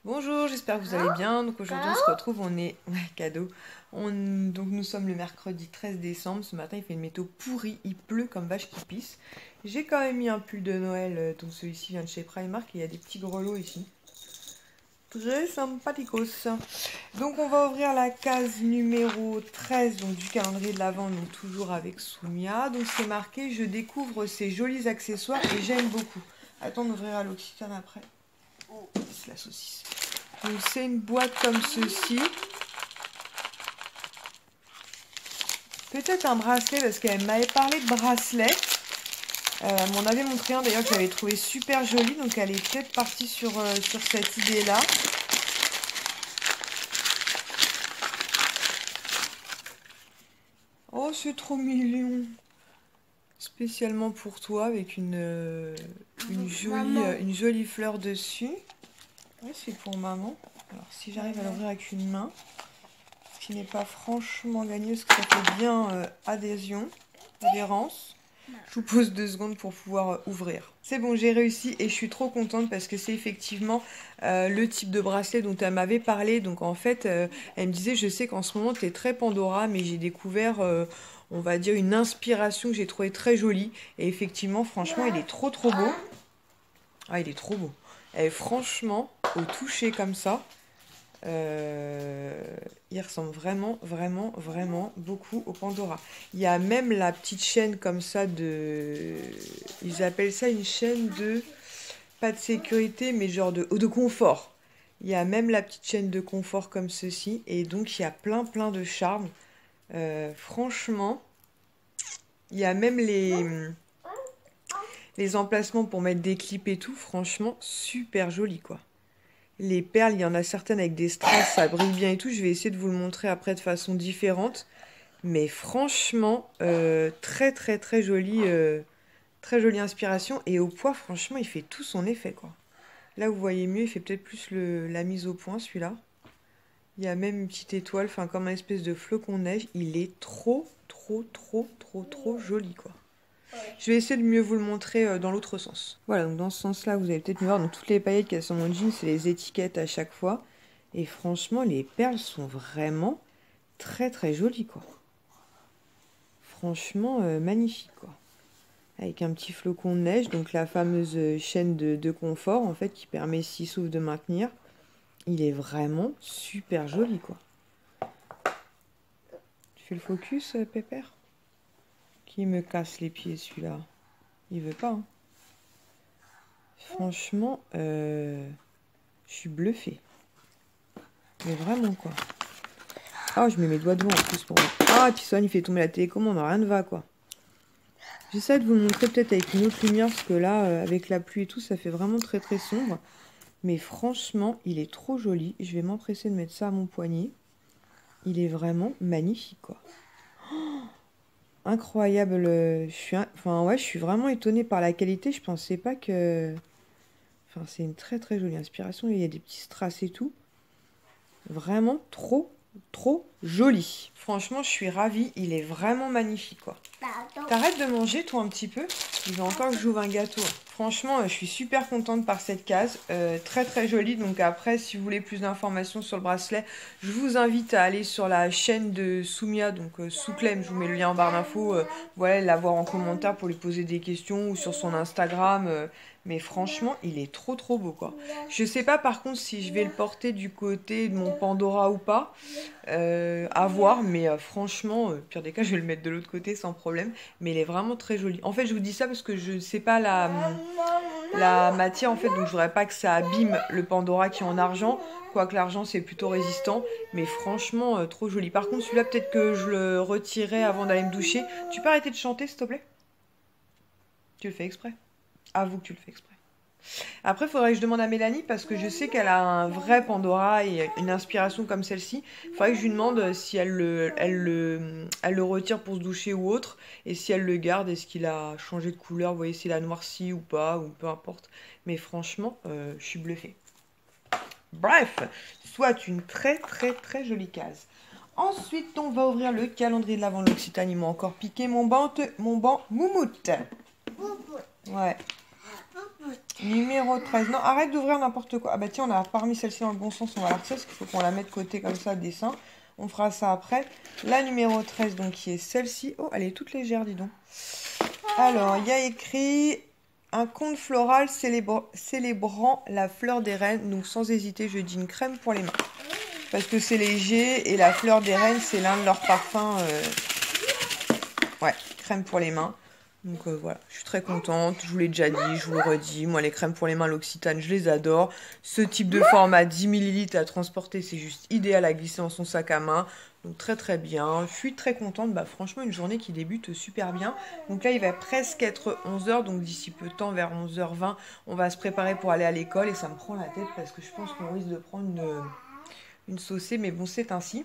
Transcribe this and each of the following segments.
Bonjour, j'espère que vous allez bien. Donc aujourd'hui on se retrouve, on est... Ouais, cadeau. Donc nous sommes le mercredi 13 décembre. Ce matin il fait une météo pourrie, il pleut comme vache qui pisse. J'ai quand même mis un pull de Noël, donc celui-ci vient de chez Primark et il y a des petits grelots ici. Très sympathiquos. Donc on va ouvrir la case numéro 13 donc, du calendrier de l'Avent, donc toujours avec Soumia. Donc c'est marqué, je découvre ces jolis accessoires et j'aime beaucoup. Attends, on ouvrira l'Occitane après. C'est la saucisse. Donc c'est une boîte comme ceci. Peut-être un bracelet parce qu'elle m'avait parlé de bracelet. Elle m'en avait montré un d'ailleurs que j'avais trouvé super joli. Donc elle est peut-être partie sur cette idée-là. Oh c'est trop mignon. Spécialement pour toi avec une jolie fleur dessus. Oui, c'est pour maman. Alors si j'arrive à l'ouvrir avec une main. Ce qui n'est pas franchement gagné parce que ça fait bien adhérence. Je vous pose 2 secondes pour pouvoir ouvrir. C'est bon, j'ai réussi et je suis trop contente parce que c'est effectivement le type de bracelet dont elle m'avait parlé. Donc en fait, elle me disait, je sais qu'en ce moment tu es très Pandora, mais j'ai découvert, on va dire, une inspiration que j'ai trouvée très jolie. Et effectivement, franchement, il est trop beau. Ah, il est trop beau. Et franchement, au toucher comme ça, il ressemble vraiment beaucoup au Pandora. Il y a même la petite chaîne comme ça de... Ils appellent ça une chaîne de... Pas de sécurité, mais genre de confort. Il y a même la petite chaîne de confort comme ceci. Et donc, il y a plein de charme. Franchement, il y a même les emplacements pour mettre des clips et tout. Franchement, super joli, quoi. Les perles, il y en a certaines avec des strass, ça brille bien et tout. Je vais essayer de vous le montrer après de façon différente. Mais franchement, très jolie inspiration. Et au poids, franchement, il fait tout son effet, quoi. Là, vous voyez mieux, il fait peut-être plus la mise au point, celui-là. Il y a même une petite étoile, enfin comme un espèce de flocon de neige. Il est trop joli, quoi. Je vais essayer de mieux vous le montrer dans l'autre sens. Voilà, donc dans ce sens-là, vous allez peut-être mieux voir. Donc toutes les paillettes qu'il y a sur mon jean, c'est les étiquettes à chaque fois. Et franchement, les perles sont vraiment très jolies, quoi. Franchement, magnifique, quoi. Avec un petit flocon de neige, donc la fameuse chaîne de confort, en fait, qui permet, s'il s'ouvre, de maintenir. Il est vraiment super joli, quoi. Tu fais le focus, Pépère? Qui me casse les pieds, celui-là? Il veut pas, hein. Franchement, je suis bluffée. Mais vraiment, quoi. Ah, je mets mes doigts devant en plus pour... Ah, Tisson, il fait tomber la télécommande, rien ne va, quoi. J'essaie de vous le montrer peut-être avec une autre lumière, parce que là, avec la pluie et tout, ça fait vraiment très sombre. Mais franchement, il est trop joli. Je vais m'empresser de mettre ça à mon poignet. Il est vraiment magnifique, quoi. Oh, incroyable. Je suis vraiment étonnée par la qualité. Je pensais pas que... Enfin, c'est une très jolie inspiration. Il y a des petits strass et tout. Vraiment trop joli. Franchement, je suis ravie. Il est vraiment magnifique, quoi. T'arrêtes de manger, toi, un petit peu? Il va encore que j'ouvre un gâteau. Franchement, je suis super contente par cette case. Très jolie. Donc après, si vous voulez plus d'informations sur le bracelet, je vous invite à aller sur la chaîne de Soumia, donc Souclem. Je vous mets le lien en barre d'infos. Voilà, la voir en commentaire pour lui poser des questions ou sur son Instagram. Mais franchement, il est trop beau, quoi. Je sais pas par contre si je vais le porter du côté de mon Pandora ou pas. À voir, mais franchement, pire des cas, je vais le mettre de l'autre côté sans problème. Mais il est vraiment très joli. En fait, je vous dis ça parce que je ne sais pas la matière, en fait, donc je voudrais pas que ça abîme le Pandora qui est en argent. Quoique l'argent, c'est plutôt résistant. Mais franchement, trop joli. Par contre, celui-là, peut-être que je le retirerai avant d'aller me doucher. Tu peux arrêter de chanter, s'il te plaît? Tu le fais exprès? Avoue que tu le fais exprès. Après, il faudrait que je demande à Mélanie parce que je sais qu'elle a un vrai Pandora et une inspiration comme celle-ci. Il faudrait que je lui demande si elle le retire pour se doucher ou autre. Et si elle le garde, est-ce qu'il a changé de couleur? Vous voyez s'il a noirci ou pas, ou peu importe. Mais franchement, je suis bluffée. Bref, soit une très jolie case. Ensuite, on va ouvrir le calendrier de l'Avent de l'Occitanie. Ils m'ont encore piqué mon banc moumoute. Ouais. Numéro 13. Non, arrête d'ouvrir n'importe quoi. Ah bah tiens, on a pas remis celle-ci dans le bon sens. On va la retirer parce qu'il faut qu'on la mette côté comme ça, dessin. On fera ça après. La numéro 13, donc qui est celle-ci. Oh, elle est toute légère, dis donc. Alors, il y a écrit un conte floral célébrant la fleur des reines. Donc sans hésiter, je dis une crème pour les mains. Parce que c'est léger et la fleur des reines, c'est l'un de leurs parfums. Ouais, crème pour les mains. Donc voilà, je suis très contente, je vous l'ai déjà dit, je vous le redis. Moi, les crèmes pour les mains, l'Occitane, je les adore. Ce type de format 10 ml à transporter, c'est juste idéal à glisser dans son sac à main. Donc très très bien, je suis très contente. Bah, franchement, une journée qui débute super bien. Donc là, il va presque être 11 h, donc d'ici peu de temps, vers 11 h 20, on va se préparer pour aller à l'école. Et ça me prend la tête parce que je pense qu'on risque de prendre une saucée, mais bon, c'est ainsi.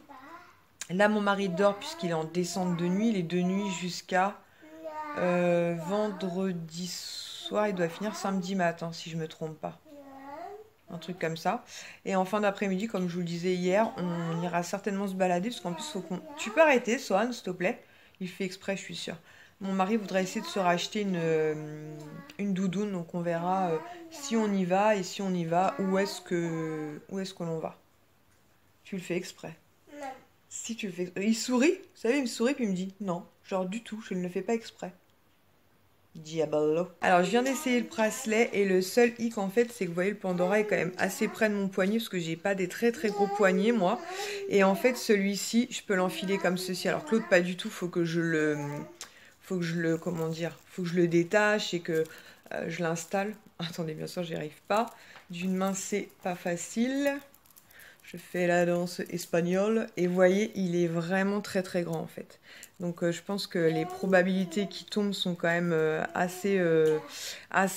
Là, mon mari dort puisqu'il est en descente de nuit. Il est de nuit jusqu'à... vendredi soir, il doit finir samedi matin, si je me trompe pas. Un truc comme ça. Et en fin d'après-midi, comme je vous le disais hier, on ira certainement se balader, parce qu'en plus, faut qu'on... Tu peux arrêter, Sohan, s'il te plaît? Il fait exprès, je suis sûre. Mon mari voudrait essayer de se racheter une doudoune, donc on verra si on y va, et si on y va, où est-ce que l'on va? Tu le fais exprès? Non. Si tu le fais exprès. Il sourit, vous savez, il me sourit, puis il me dit non, genre du tout, je ne le fais pas exprès. Diabolo. Alors je viens d'essayer le bracelet et le seul hic en fait c'est que vous voyez le Pandora est quand même assez près de mon poignet parce que j'ai pas des très très gros poignets moi, et en fait celui-ci je peux l'enfiler comme ceci, alors que l'autre pas du tout, faut que je le comment dire, faut que je le détache et que je l'installe. Attendez, bien sûr j'y arrive pas, d'une main c'est pas facile. Je fais la danse espagnole et vous voyez, il est vraiment très très grand en fait. Donc je pense que les probabilités qu'il tombe sont quand même assez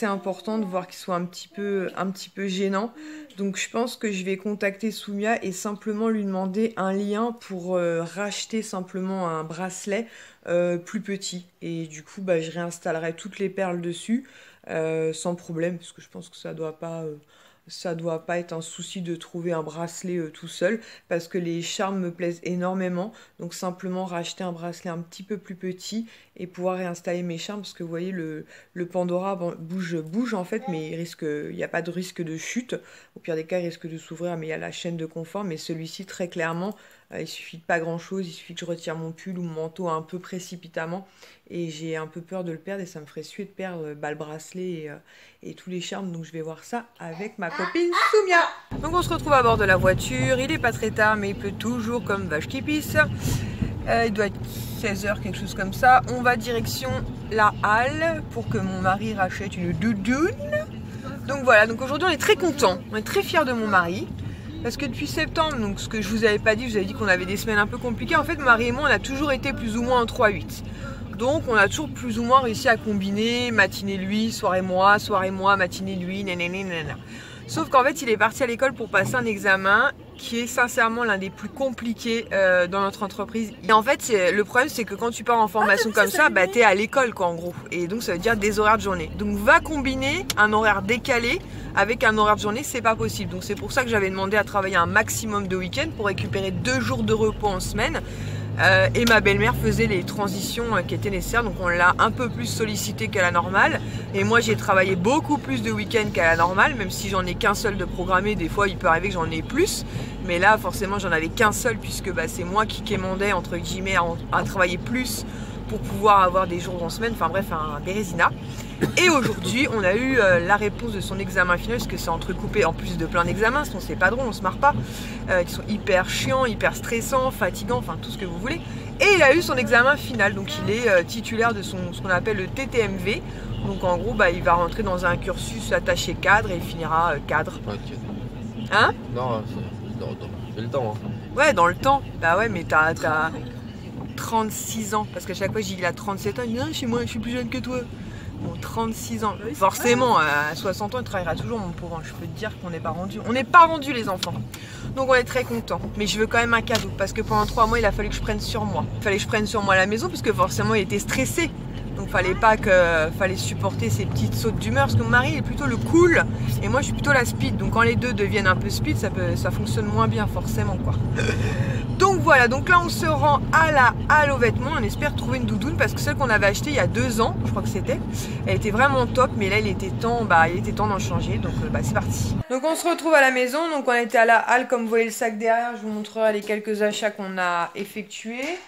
importantes, voire qu'il soit un petit peu gênant. Donc je pense que je vais contacter Soumia et simplement lui demander un lien pour racheter simplement un bracelet plus petit. Et du coup, bah, je réinstallerai toutes les perles dessus sans problème, parce que je pense que ça doit pas être un souci de trouver un bracelet tout seul, parce que les charmes me plaisent énormément. Donc simplement racheter un bracelet un petit peu plus petit et pouvoir réinstaller mes charmes, parce que vous voyez le Pandora bouge en fait, mais il n'y a pas de risque de chute. Au pire des cas, il risque de s'ouvrir, mais il y a la chaîne de confort. Mais celui-ci, très clairement, il suffit de pas grand chose, il suffit que je retire mon pull ou mon manteau un peu précipitamment, et j'ai un peu peur de le perdre, et ça me ferait suer de perdre le bracelet et tous les charmes. Donc je vais voir ça avec ma copine Soumia. Donc on se retrouve à bord de la voiture, il est pas très tard mais il pleut toujours comme vache qui pisse. Il doit être 16 h, quelque chose comme ça. On va direction la halle pour que mon mari rachète une doudoune. Donc voilà, donc aujourd'hui on est très contents, on est très fiers de mon mari. Parce que depuis septembre, donc ce que je vous avais pas dit, je vous avais dit qu'on avait des semaines un peu compliquées. En fait, mon mari et moi, on a toujours été plus ou moins en 3-8. Donc, on a toujours plus ou moins réussi à combiner matinée lui, soirée moi, matinée lui, nanana. Sauf qu'en fait, il est parti à l'école pour passer un examen qui est sincèrement l'un des plus compliqués dans notre entreprise. Et en fait, le problème, c'est que quand tu pars en formation comme ça, bah, t'es à l'école, quoi, en gros. Et donc, ça veut dire des horaires de journée. Donc, va combiner un horaire décalé avec un horaire de journée, c'est pas possible. Donc, c'est pour ça que j'avais demandé à travailler un maximum de week-end pour récupérer 2 jours de repos en semaine. Et ma belle-mère faisait les transitions qui étaient nécessaires, donc on l'a un peu plus sollicité qu'à la normale. Et moi j'ai travaillé beaucoup plus de week-ends qu'à la normale, même si j'en ai qu'un seul de programmé. Des fois il peut arriver que j'en ai plus, mais là forcément j'en avais qu'un seul, puisque bah, c'est moi qui quémandais entre guillemets à travailler plus pour pouvoir avoir des jours en semaine, enfin bref, un bérésina. Et aujourd'hui, on a eu la réponse de son examen final, parce que c'est entrecoupé en plus de plein d'examens, sinon c'est pas drôle, on se marre pas, qui sont hyper chiants, hyper stressants, fatigants, enfin tout ce que vous voulez. Et il a eu son examen final, donc il est titulaire de ce qu'on appelle le TTMV. Donc en gros, bah, il va rentrer dans un cursus attaché cadre et il finira cadre. Okay. Hein? Non, c'est le temps. Hein. Ouais, dans le temps. Bah ouais, mais t'as 36 ans, parce qu'à chaque fois je dis qu'il a 37 ans, il dit ah, chez moi je suis plus jeune que toi. Bon, 36 ans, oui, forcément à 60 ans il travaillera toujours, mon pauvre. Je peux te dire qu'on n'est pas rendu, les enfants. Donc on est très contents, mais je veux quand même un cadeau, parce que pendant 3 mois il a fallu que je prenne sur moi. Il fallait que je prenne sur moi à la maison, parce que forcément il était stressé. Donc fallait supporter ces petites sautes d'humeur, parce que mon mari est plutôt le cool et moi je suis plutôt la speed. Donc quand les deux deviennent un peu speed, ça fonctionne moins bien forcément, quoi. Donc voilà, donc là on se rend à la halle aux vêtements. On espère trouver une doudoune parce que celle qu'on avait achetée il y a 2 ans, je crois que c'était, elle était vraiment top, mais là il était temps d'en changer, donc c'est parti. Donc on se retrouve à la maison, donc on était à la halle, comme vous voyez le sac derrière, je vous montrerai les quelques achats qu'on a effectués.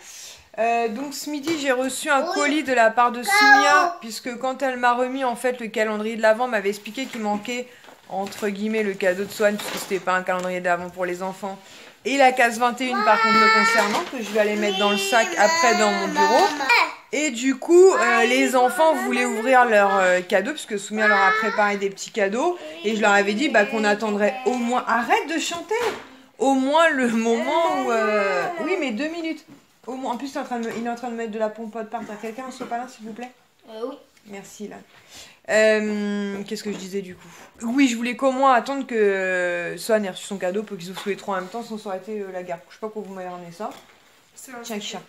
Donc ce midi j'ai reçu un colis de la part de Soumia, puisque quand elle m'a remis en fait le calendrier de l'Avent, m'avait expliqué qu'il manquait entre guillemets le cadeau de Swan, puisque c'était pas un calendrier de l'Avent pour les enfants. Et la case 21 par contre me concernant, que je vais aller mettre dans le sac après dans mon bureau. Et du coup, les enfants voulaient ouvrir leurs cadeaux, puisque Soumia leur a préparé des petits cadeaux. Et je leur avais dit qu'on attendrait au moins... Arrête de chanter! Au moins le moment où... Oui, mais 2 minutes. Au moins... En plus, il est en train de mettre de la pompote par terre. Quelqu'un un sopalin, s'il vous plaît? Oui. Merci, là. Qu'est-ce que je disais du coup? Oui, je voulais qu'au moins attendre que Swan ait reçu son cadeau pour qu'ils ouvrent tous les 3 en même temps, sinon ça aurait été la guerre. Je sais pas pourquoi vous m'avez ramené ça. Tiens, chat.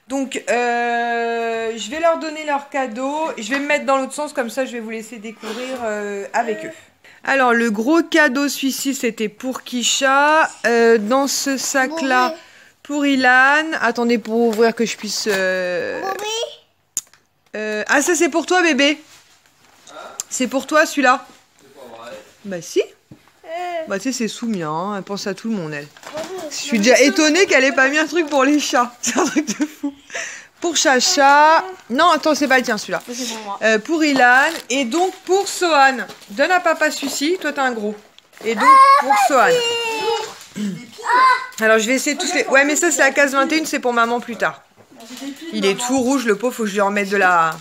Donc, je vais leur donner leur cadeau. Je vais me mettre dans l'autre sens, comme ça je vais vous laisser découvrir avec eux. Alors, le gros cadeau, celui-ci, c'était pour Kisha. Dans ce sac-là, pour Ilan. Attendez pour ouvrir que je puisse... Ah, ça c'est pour toi, bébé. C'est pour toi, celui-là. C'est pas vrai. Bah si. Bah tu sais, c'est Soumia, hein. Elle pense à tout le monde, elle. Je suis déjà étonnée qu'elle ait pas mis un truc pour les chats. C'est un truc de fou. Pour Chacha. Non, attends, c'est pas le tien, celui-là. C'est pour moi. Pour Ilan. Et donc pour Sohan. Donne à papa celui-ci. Toi, t'as un gros. Et donc pour Sohan. Alors, je vais essayer de tous les... Ouais, mais ça, c'est la case 21. C'est pour maman plus tard. Il est tout rouge, le pot. Faut que je lui remette de la...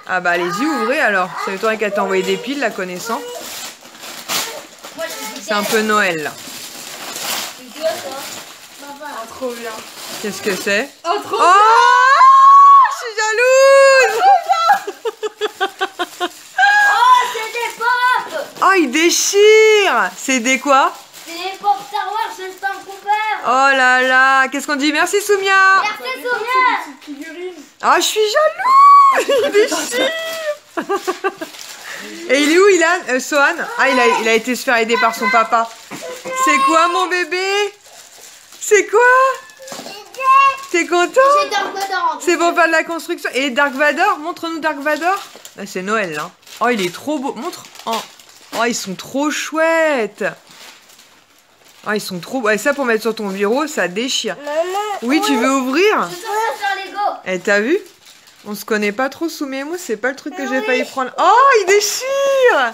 Ah bah allez-y, ouvrez alors. Ça m'étonnerait qu'elle t'a envoyé des piles, la connaissant. C'est un peu Noël là. Trop bien. Qu'est-ce que c'est? Oh, trop Oh, je suis jalouse. Oh, c'est des pop. Oh, il déchire. C'est des quoi? C'est les pop Star Wars, c'est Stormtrooper. Oh là là. Qu'est-ce qu'on dit? Merci Soumia. Merci Soumia. Oh, je suis jalouse. Il déchire. Et il est où, Ilan? Sohan? Ah, il a été se faire aider par son papa. C'est quoi, mon bébé? C'est quoi? T'es content? C'est Dark Vador. C'est pour faire de la construction. Et Dark Vador? Montre-nous Dark Vador. Ah, c'est Noël, là. Oh, il est trop beau. Montre. Oh, ils sont trop chouettes. Oh, ils sont trop beaux. Et ça, pour mettre sur ton bureau, ça déchire. Maman. Oui, tu veux ouvrir? Je suis sur Lego. Eh, t'as vu? On se connaît pas trop, Soumia et moi, c'est pas le truc que j'ai failli prendre. Oh, il déchire.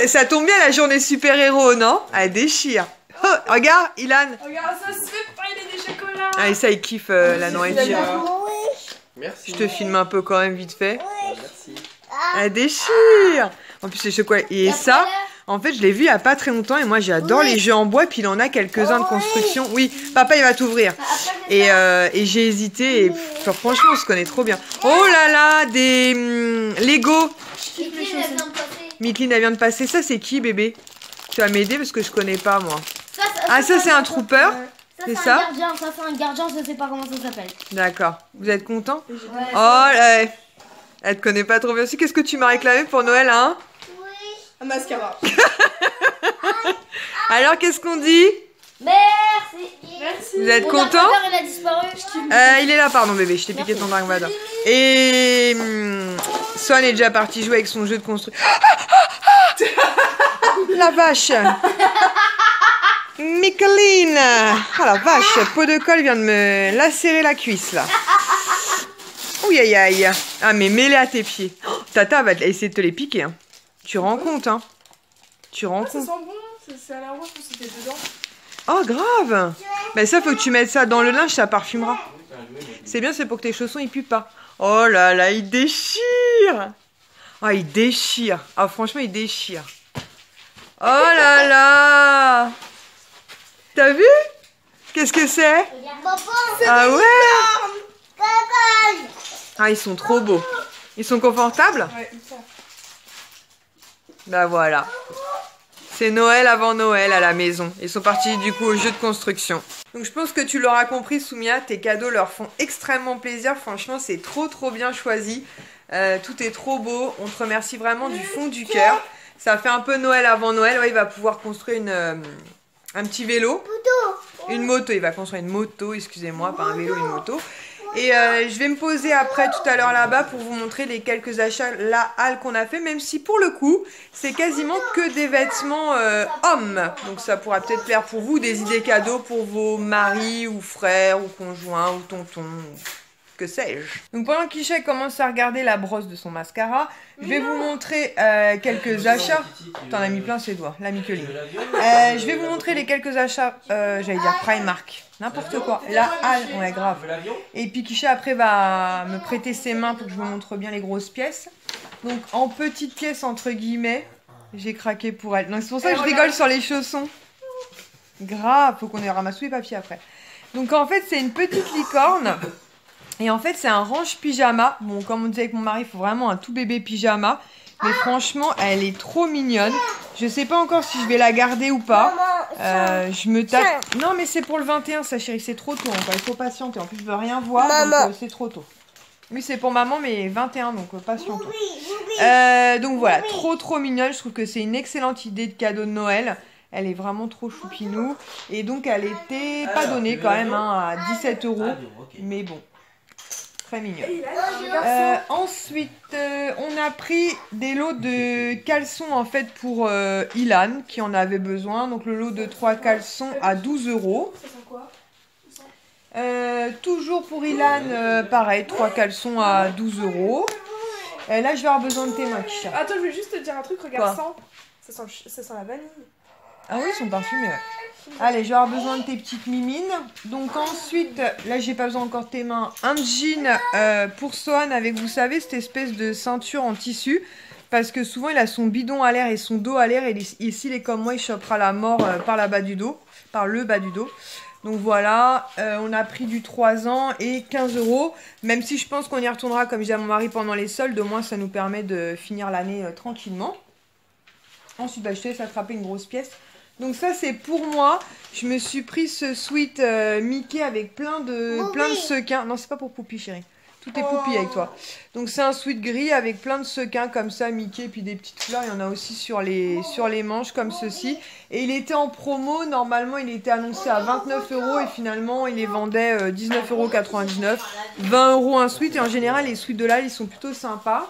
Ça tombe bien, la journée super-héros, non? Elle déchire. Oh, regarde, Ilan. Regarde, ça se fait pas, il est des chocolats. Ah, et ça, il kiffe la nourriture. Merci. Je te filme un peu quand même vite fait. Merci. Elle déchire. En plus, c'est chocolat. Et ça, en fait, je l'ai vu il y a pas très longtemps. Et moi, j'adore les jeux en bois. Puis il en a quelques-uns de construction. Oui, papa, il va t'ouvrir. Et j'ai hésité. Et franchement, on se connaît trop bien. Oh là là, des Lego. Micheline, elle vient de passer. Ça, c'est qui, bébé? Tu vas m'aider parce que je connais pas, moi. Ah, ça, c'est un trooper. C'est ça? Un gardien, ça c'est un gardien, je sais pas comment ça s'appelle. D'accord. Vous êtes content? Ouais. Oh, là, elle te connaît pas trop bien aussi. Qu'est-ce que tu m'as réclamé pour Noël, hein? Un mascara. Alors, qu'est-ce qu'on dit? Merci. Merci. Vous êtes Mon content? Dark Vador, il a disparu. Il est là, pardon, bébé. Je t'ai piqué ton Dark Vador. Et Swan est déjà parti jouer avec son jeu de construction. La vache! Micheline! Oh la vache, pot de colle vient de me lacérer la cuisse là. Ouh aïe aïe. Ah mais mets-les à tes pieds. Oh, Tata va essayer de te les piquer. Hein. Tu rends compte, hein? Tu rends Ça compte? sent bon, c'est à la rose, je pense que c'était dedans. Oh grave! Mais ça faut que tu mettes ça dans le linge, ça parfumera. C'est bien, c'est pour que tes chaussons ils puent pas. Oh là là, il déchire! Oh il déchire. Ah franchement il déchire. Oh là là! T'as vu? Qu'est-ce que c'est? Ah ouais? Ah, ils sont trop beaux. Ils sont confortables? Ouais, ça. Bah voilà. C'est Noël avant Noël à la maison. Ils sont partis du coup au jeu de construction. Donc je pense que tu l'auras compris, Soumia, tes cadeaux leur font extrêmement plaisir. Franchement, c'est trop bien choisi. Tout est trop beau. On te remercie vraiment du fond du cœur. Ça fait un peu Noël avant Noël. Ouais, il va pouvoir construire un petit vélo. Une moto, il va construire une moto, excusez-moi, pas un vélo, une moto. Et je vais me poser après tout à l'heure là-bas pour vous montrer les quelques achats la halle qu'on a fait, même si pour le coup c'est quasiment que des vêtements hommes. Donc ça pourra peut-être plaire pour vous, des idées cadeaux pour vos maris ou frères ou conjoints ou tontons, que sais-je. Donc pendant qu'Isha commence à regarder la brosse de son mascara, je vais vous montrer quelques achats. T'en as mis plein ses doigts, la Micheline. Je vais vous montrer les quelques achats, j'allais dire Primark. N'importe quoi. La halle, ouais, grave. Et puis Kisha après va me prêter ses mains pour que je vous montre bien les grosses pièces. Donc en petites pièces entre guillemets, j'ai craqué pour elle. C'est pour ça que je rigole sur les chaussons. Grave, faut qu'on ait ramassé tous les papiers après. Donc en fait c'est une petite licorne. Et en fait c'est un range pyjama. Bon comme on disait avec mon mari, il faut vraiment un tout bébé pyjama. Mais franchement elle est trop mignonne. Je sais pas encore si je vais la garder ou pas. Je me tape. Non, mais c'est pour le 21, ça, chérie. C'est trop tôt. Encore. Il faut patienter. En plus, je veux rien voir. Donc, c'est trop tôt. Oui, c'est pour maman, mais 21, donc patientons. Donc voilà, trop mignonne. Je trouve que c'est une excellente idée de cadeau de Noël. Elle est vraiment trop choupinou. Et donc, elle était pas donnée quand même à 17 €. Mais bon. Très mignon. Ensuite, on a pris des lots de caleçons en fait pour Ilan qui en avait besoin. Donc le lot de 3 caleçons à 12 €. Ça sent quoi? Toujours pour Ilan, pareil, 3 caleçons à 12 €. Là, je vais avoir besoin de tes mains, Kisha. Attends, je voulais juste te dire un truc, regarde ça. Ça sent la vanille. Ah oui, ils sont parfumés, ouais. Allez, je vais avoir besoin de tes petites mimines. Donc ensuite, là j'ai pas besoin encore de tes mains. Un jean pour Sohan avec, vous savez, cette espèce de ceinture en tissu. Parce que souvent il a son bidon à l'air et son dos à l'air. Et s'il est comme moi, il chopera la mort par le bas du dos. Donc voilà, on a pris du 3 ans et 15 €. Même si je pense qu'on y retournera, comme je dis à mon mari, pendant les soldes. Au moins ça nous permet de finir l'année tranquillement. Ensuite, je te laisse attraper une grosse pièce. Donc ça c'est pour moi, je me suis pris ce sweat Mickey avec plein de sequins. Non, c'est pas pour Poupie chérie, tout est Poupie avec toi. Donc c'est un sweat gris avec plein de sequins comme ça, Mickey, et puis des petites fleurs. Il y en a aussi sur les manches comme ceci. Et il était en promo, normalement il était annoncé à 29 € et finalement il les vendait 19,99 €. 20 € un sweat, et en général les sweats de là ils sont plutôt sympas.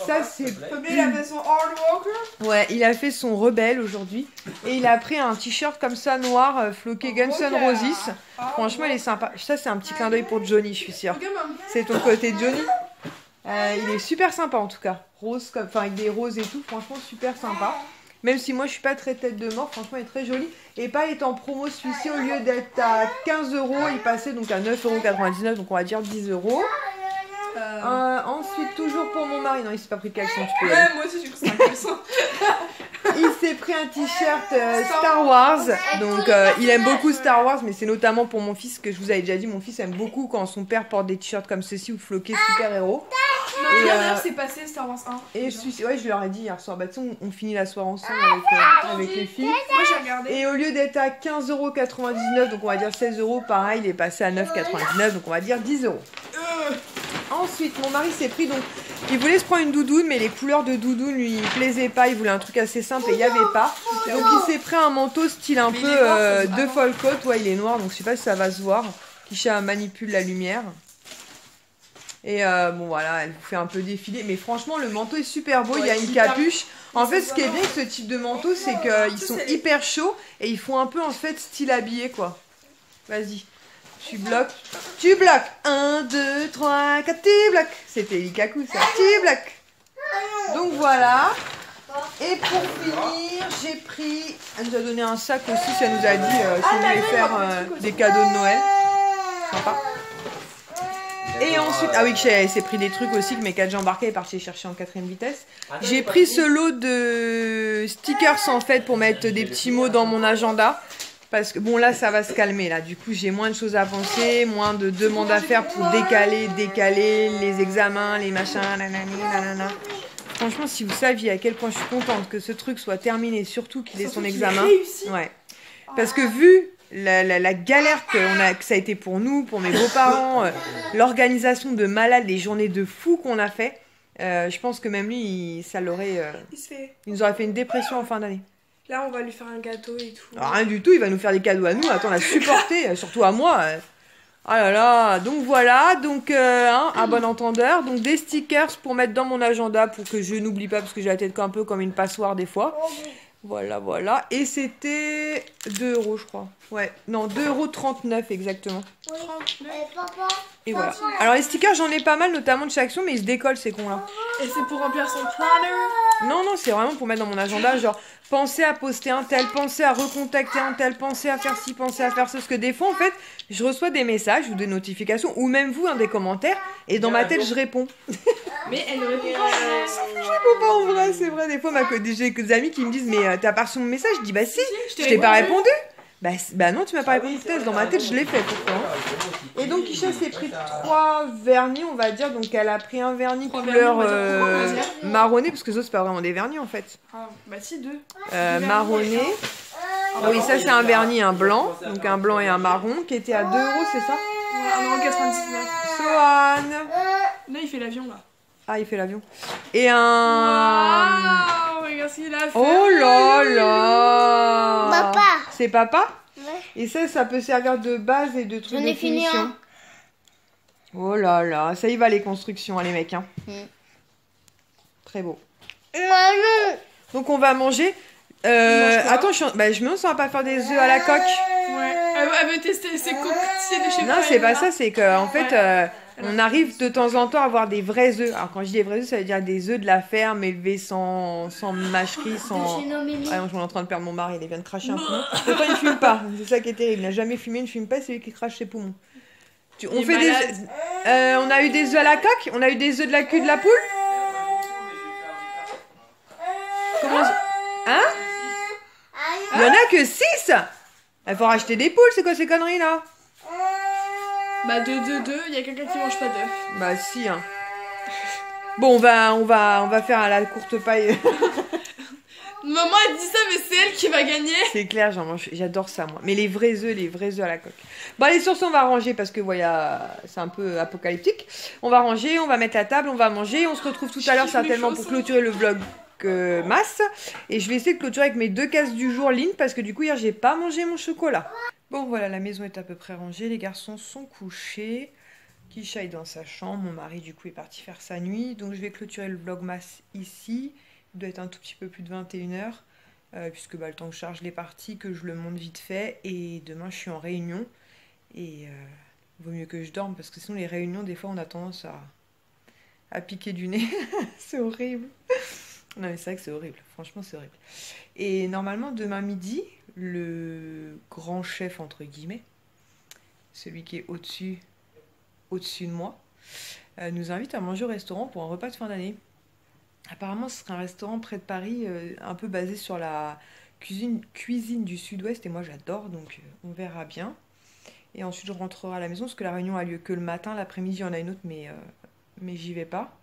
Ça c'est... Il a fait son hard walker. Ouais, il a fait son rebelle aujourd'hui. Et il a pris un t-shirt comme ça noir, floqué Guns N' Roses. Franchement, il est sympa. Ça, c'est un petit clin d'œil pour Johnny, je suis sûre. C'est ton côté Johnny. Il est super sympa en tout cas. Rose, enfin avec des roses et tout. Franchement, super sympa. Même si moi, je suis pas très tête de mort. Franchement, il est très joli. Et pas, il est en promo celui-ci. Au lieu d'être à 15 €, il passait donc à 9,99 €. Donc on va dire 10 €. Ensuite, toujours pour mon mari. Non, il s'est pas pris de caleçon, tu peux y aller. Ouais, moi aussi j'ai cru que c'était un caleçon. Il s'est pris un t-shirt Star Wars. Donc il aime beaucoup Star Wars, mais c'est notamment pour mon fils, que je vous avais déjà dit. Mon fils aime beaucoup quand son père porte des t-shirts comme ceci ou floqués super-héros. Et d'ailleurs c'est passé Star Wars 1. Et je leur ai dit hier soir, bah tu sais, on finit la soirée ensemble avec les filles. Moi j'ai regardé. Et au lieu d'être à 15,99 €, donc on va dire 16 €, pareil, il est passé à 9,99 €, donc on va dire 10 €. Ensuite, mon mari s'est pris, donc il voulait se prendre une doudoune, mais les couleurs de doudoune lui plaisaient pas. Il voulait un truc assez simple et il n'y avait pas. Donc il s'est pris un manteau style un peu de folcote. Ouais, il est noir, donc je sais pas si ça va se voir. Kisha manipule la lumière. Et bon voilà, elle vous fait un peu défiler. Mais franchement, le manteau est super beau. Il y a une capuche. En fait, ce qui est bien avec ce type de manteau, c'est qu'ils sont hyper chauds et ils font un peu en fait style habillé quoi. Vas-y. Tu bloques. 1, 2, 3, 4, tu bloques. C'était Likaku ça. Tu bloques. Donc voilà. Et pour finir, j'ai pris... Elle nous a donné un sac aussi, ça nous a dit si on voulait faire des cadeaux de Noël. Sympa. Et ensuite... Ah oui, elle s'est pris des trucs aussi que mes 4 jambes embarqués est parti chercher en 4ème vitesse. J'ai pris ce lot de stickers en fait pour mettre des petits mots dans mon agenda. Parce que bon là ça va se calmer là, du coup j'ai moins de choses à penser, moins de demandes à faire pour décaler les examens, les machins, nanana. Franchement si vous saviez à quel point je suis contente que ce truc soit terminé, surtout qu'il ait son examen. Ouais. Parce que vu la galère que ça a été pour nous, pour mes beaux-parents, l'organisation de malades, les journées de fou qu'on a fait, je pense que même lui, il nous aurait fait une dépression en fin d'année. Là, on va lui faire un gâteau et tout. Alors, rien du tout, il va nous faire des cadeaux à nous. Attends, on a supporté, surtout à moi. Ah là là, donc voilà, donc à bon entendeur, donc des stickers pour mettre dans mon agenda pour que je n'oublie pas parce que j'ai la tête un peu comme une passoire des fois. Voilà, voilà. Et c'était 2 € je crois. Ouais, non, 2,39 € exactement. Papa. Et voilà. Alors les stickers, j'en ai pas mal, notamment de chez Action, mais ils se décollent ces cons là. Et c'est pour remplir son planner. Non, non, c'est vraiment pour mettre dans mon agenda, genre, pensez à poster un tel, pensez à recontacter un tel, pensez à faire ci, pensez à faire ça. Parce que des fois, en fait, je reçois des messages ou des notifications, ou même vous, des commentaires, et dans ma tête, je réponds. Mais elle ne répond pas. Je réponds pas en vrai, c'est vrai. Des fois, j'ai des amis qui me disent, mais t'as pas reçu mon message? Je dis, bah si, je t'ai pas répondu. Bah non, tu m'as pas répondu, Thèse. Dans ma tête, je l'ai fait pourtant. Et donc, Isha s'est pris 3 vernis, on va dire. Donc, elle a pris un vernis couleur marronné, parce que ça, c'est pas vraiment des vernis en fait. Ah, bah si, 2. Marronné. Ah oui, ça, c'est un vernis, un blanc. Donc, un blanc et un marron qui était à 2 €, c'est ça? Ouais, 1,99 €. Sohan. Là, il fait l'avion là. Ah, il fait l'avion. Et un. Waouh, regarde ce qu'il a fait. Oh là là. Papa. C'est papa? Ouais. Et ça peut servir de base et de truc J'en de ai fini finition. un. Oh là là, ça y va les constructions, hein, les mecs. Hein. Très beau. Donc on va manger. Attends, je me demande si on va pas faire des œufs à la coque. Ouais. Elle veut tester ses coquetiers de chez Non, c'est pas ça, c'est qu'en fait, on arrive de temps en temps à avoir des vrais œufs. Alors quand je dis des vrais œufs, ça veut dire des œufs de la ferme élevés sans mâcherie, sans. De chez nos Mimi. Ah non, je suis en train de perdre mon mari, il vient de cracher un poumon. Pourtant, il ne fume pas, c'est ça qui est terrible. Il n'a jamais fumé, il ne fume pas, c'est lui qui crache ses poumons. On fait on a eu des œufs à la coque, on a eu des œufs de la queue de la poule. Comment Hein? Il y en a que 6. Il faut racheter des poules, c'est quoi ces conneries là? Bah 2, il y a quelqu'un qui mange pas d'œufs. Bah si hein. Bon, on va faire à la courte paille. Maman elle dit ça mais c'est elle qui va gagner. C'est clair, j'adore ça moi. Mais les vrais œufs à la coque. Bon allez, sur ce, on va ranger parce que voilà, c'est un peu apocalyptique. On va ranger, on va mettre la table, on va manger. On se retrouve tout à l'heure certainement pour clôturer le vlog masse. Et je vais essayer de clôturer avec mes 2 cases du jour Lynn parce que du coup hier j'ai pas mangé mon chocolat. Bon voilà, la maison est à peu près rangée, les garçons sont couchés. Kisha est dans sa chambre, mon mari du coup est parti faire sa nuit. Donc je vais clôturer le vlogmas ici. Il doit être un tout petit peu plus de 21 h. Puisque le temps que je charge les parties, que je le monte vite fait. Et demain je suis en réunion. Et vaut mieux que je dorme parce que sinon les réunions des fois on a tendance à piquer du nez. C'est horrible. Non mais c'est vrai que c'est horrible, franchement c'est horrible. Et normalement demain midi, le grand chef entre guillemets, celui qui est au-dessus de moi, nous invite à manger au restaurant pour un repas de fin d'année. Apparemment ce sera un restaurant près de Paris, un peu basé sur la cuisine du sud-ouest et moi j'adore, donc on verra bien. Et ensuite je rentrerai à la maison parce que la réunion a lieu que le matin, l'après-midi il y en a une autre mais j'y vais pas.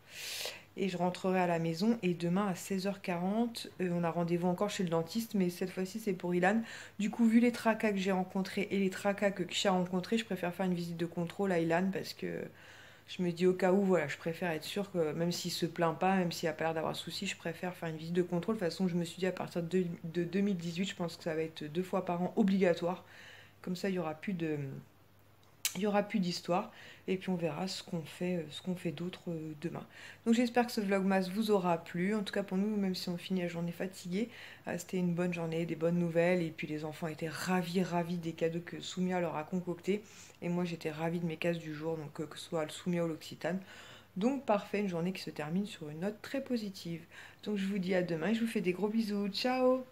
Et je rentrerai à la maison et demain à 16h40, on a rendez-vous encore chez le dentiste, mais cette fois-ci c'est pour Ilan. Du coup, vu les tracas que j'ai rencontrés et les tracas que Kisha a rencontrés, je préfère faire une visite de contrôle à Ilan parce que je me dis au cas où, voilà, je préfère être sûre que même s'il se plaint pas, même s'il a pas l'air d'avoir de soucis, je préfère faire une visite de contrôle. De toute façon, je me suis dit à partir de 2018, je pense que ça va être 2 fois par an obligatoire. Comme ça, il y aura plus d'histoire et puis on verra ce qu'on fait d'autre demain. Donc j'espère que ce vlogmas vous aura plu. En tout cas pour nous, même si on finit la journée fatiguée, c'était une bonne journée, des bonnes nouvelles et puis les enfants étaient ravis des cadeaux que Soumia leur a concoctés et moi j'étais ravie de mes cases du jour, donc que ce soit le Soumia ou l'Occitane. Donc parfait, une journée qui se termine sur une note très positive. Donc je vous dis à demain et je vous fais des gros bisous. Ciao!